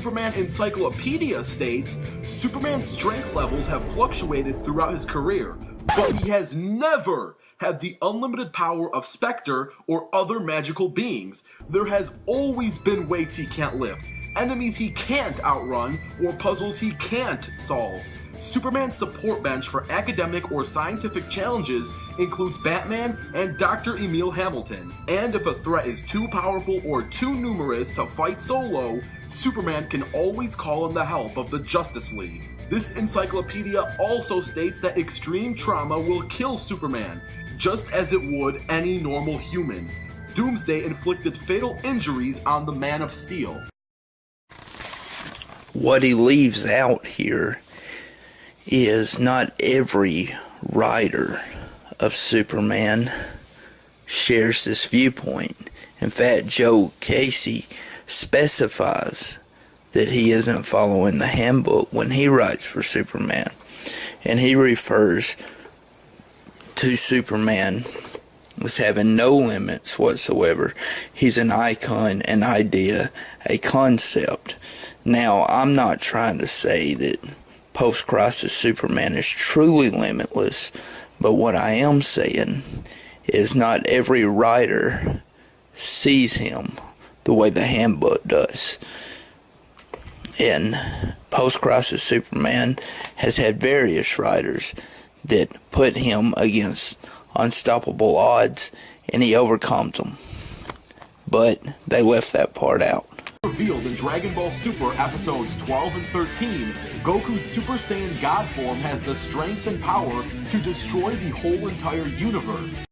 Superman Encyclopedia states, Superman's strength levels have fluctuated throughout his career, but he has never had the unlimited power of Spectre or other magical beings. There has always been weights he can't lift, enemies he can't outrun, or puzzles he can't solve. Superman's support bench for academic or scientific challenges includes Batman and Dr. Emil Hamilton. And if a threat is too powerful or too numerous to fight solo, Superman can always call in the help of the Justice League. This encyclopedia also states that extreme trauma will kill Superman, just as it would any normal human. Doomsday inflicted fatal injuries on the Man of Steel. What he leaves out here is not every writer of Superman shares this viewpoint. In fact, Joe Casey specifies that he isn't following the handbook when he writes for Superman. And he refers to Superman as having no limits whatsoever. He's an icon, an idea, a concept. Now, I'm not trying to say that post-crisis Superman is truly limitless, but what I am saying is not every writer sees him the way the handbook does. And post-crisis Superman has had various writers that put him against unstoppable odds, and he overcomes them. But they left that part out. Revealed in Dragon Ball Super episodes 12 and 13, Goku's Super Saiyan God form has the strength and power to destroy the whole entire universe.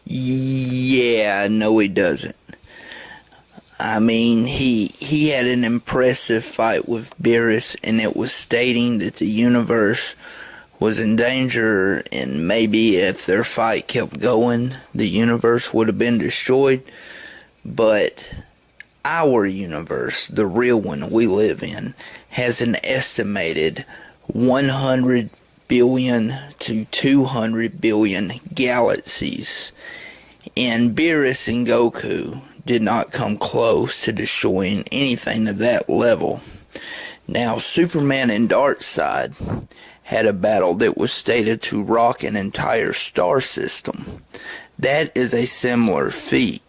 Yeah, no he doesn't. I mean, he had an impressive fight with Beerus, and it was stating that the universe was in danger, and maybe if their fight kept going, the universe would have been destroyed. But our universe, the real one we live in, has an estimated 100 billion to 200 billion galaxies. And Beerus and Goku did not come close to destroying anything to that level. Now, Superman and Darkseid had a battle that was stated to rock an entire star system. That is a similar feat.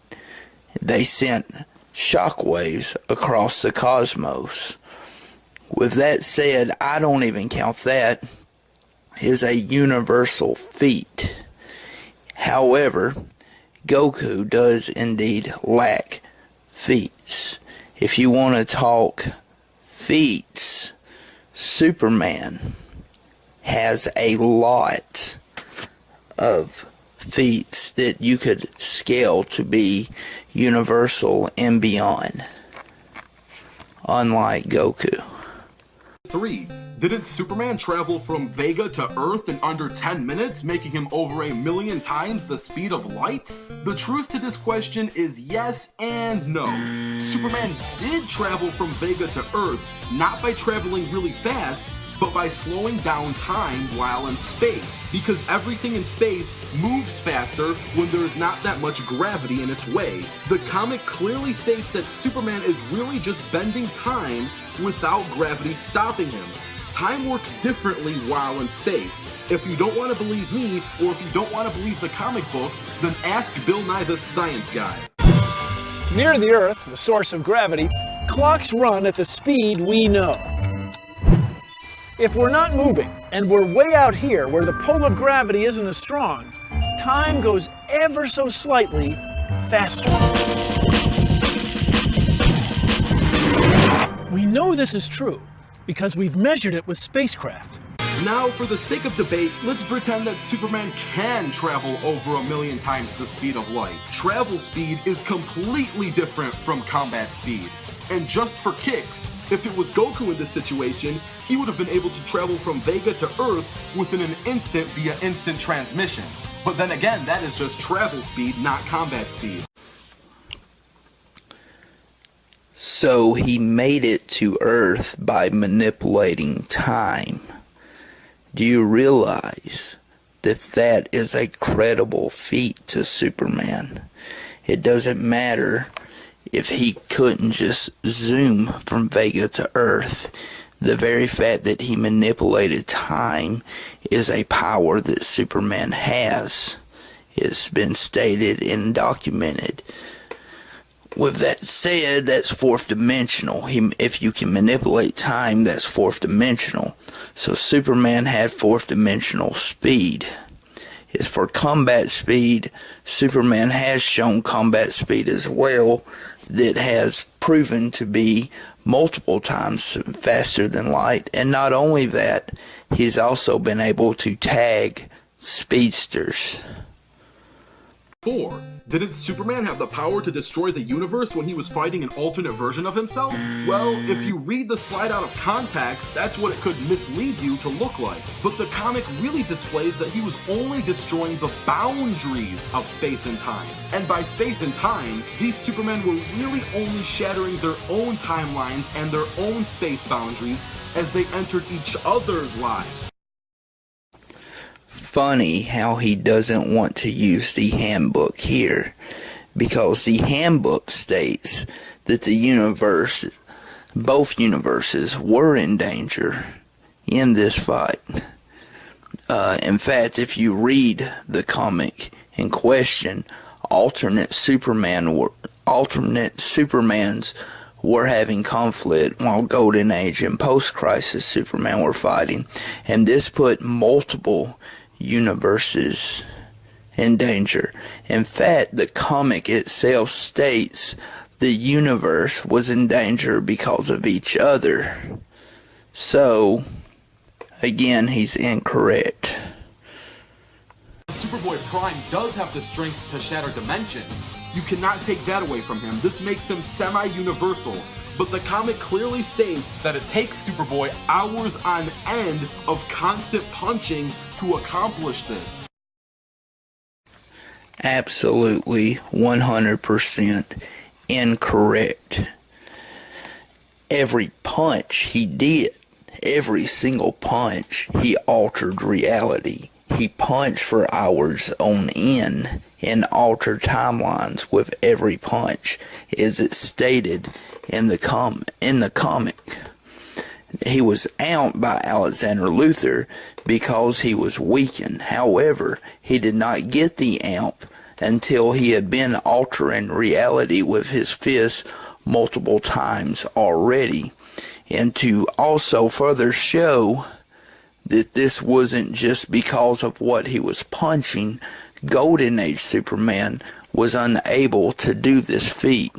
They sent shockwaves across the cosmos. With that said, I don't even count that as a universal feat. However, Goku does indeed lack feats. If you want to talk feats, Superman has a lot of feats that you could scale to be universal and beyond, unlike Goku. 3. Didn't Superman travel from Vega to Earth in under 10 minutes, making him over 1,000,000 times the speed of light? The truth to this question is yes and no. Superman did travel from Vega to Earth, not by traveling really fast, but by slowing down time while in space, because everything in space moves faster when there is not that much gravity in its way. The comic clearly states that Superman is really just bending time without gravity stopping him. Time works differently while in space. If you don't want to believe me, or if you don't want to believe the comic book, then ask Bill Nye the Science Guy. Near the Earth, the source of gravity, clocks run at the speed we know. If we're not moving, and we're way out here where the pull of gravity isn't as strong, time goes ever so slightly faster. We know this is true because we've measured it with spacecraft. Now, for the sake of debate, let's pretend that Superman can travel over 1,000,000 times the speed of light. Travel speed is completely different from combat speed. And just for kicks, if it was Goku in this situation, he would have been able to travel from Vega to Earth within an instant via instant transmission. But then again, that is just travel speed, not combat speed. So he made it to Earth by manipulating time. Do you realize that that is a credible feat to Superman? It doesn't matter if he couldn't just zoom from Vega to Earth. The very fact that he manipulated time is a power that Superman has. It's been stated and documented. With that said, that's fourth dimensional. If you can manipulate time, that's fourth dimensional. So Superman had fourth dimensional speed. As for combat speed, Superman has shown combat speed as well that has proven to be multiple times faster than light. And not only that, he's also been able to tag speedsters. 4. Didn't Superman have the power to destroy the universe when he was fighting an alternate version of himself? Well, if you read the slide out of context, that's what it could mislead you to look like. But the comic really displays that he was only destroying the boundaries of space and time. And by space and time, these Supermen were really only shattering their own timelines and their own space boundaries as they entered each other's lives. Funny how he doesn't want to use the handbook here, because the handbook states that both universes were in danger in this fight. In fact, if you read the comic in question, alternate Supermans were having conflict while Golden Age and post-crisis Superman were fighting, and this put multiple universes in danger. In fact, the comic itself states the universe was in danger because of each other. So, again, he's incorrect. Superboy Prime does have the strength to shatter dimensions. You cannot take that away from him. This makes him semi-universal. But the comic clearly states that it takes Superboy hours on end of constant punching to accomplish this. Absolutely 100% incorrect. Every punch he did, every single punch, he altered reality. He punched for hours on end and altered timelines with every punch, as it's stated in the comic. He was out by Alexander Luthor because he was weakened. However, he did not get the amp until he had been altering reality with his fists multiple times already. And to also further show that this wasn't just because of what he was punching, Golden Age Superman was unable to do this feat.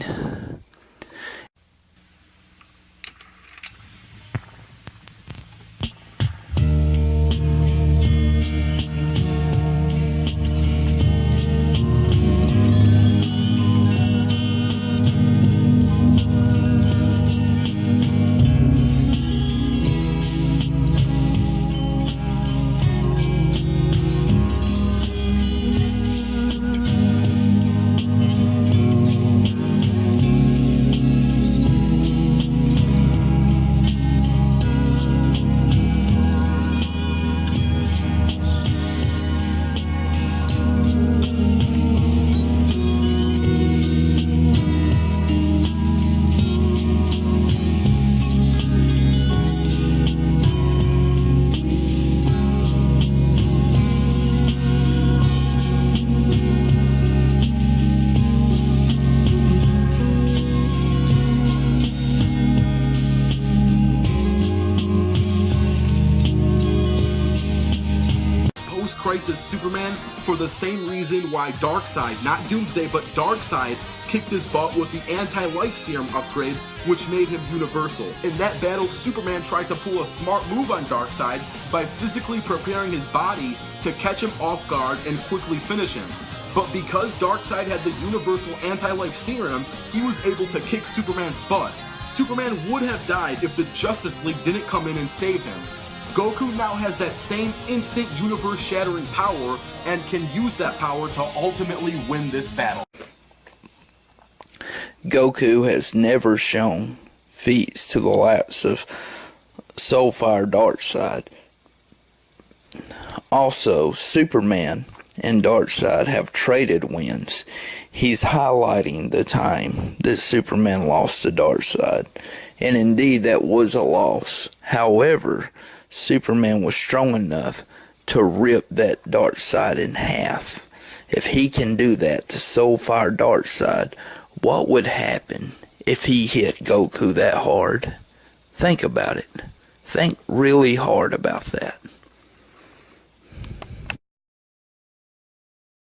Crisis Superman for the same reason why Darkseid, not Doomsday, but Darkseid, kicked his butt with the anti-life serum upgrade, which made him universal. In that battle, Superman tried to pull a smart move on Darkseid by physically preparing his body to catch him off guard and quickly finish him. But because Darkseid had the universal anti-life serum, he was able to kick Superman's butt. Superman would have died if the Justice League didn't come in and save him. Goku now has that same instant universe-shattering power and can use that power to ultimately win this battle. Goku has never shown feats to the likes of Soulfire Darkseid. Also, Superman and Darkseid have traded wins. He's highlighting the time that Superman lost to Darkseid, and indeed that was a loss. However, Superman was strong enough to rip that Darkseid in half. If he can do that to Soulfire Darkseid, what would happen if he hit Goku that hard? Think about it. Think really hard about that.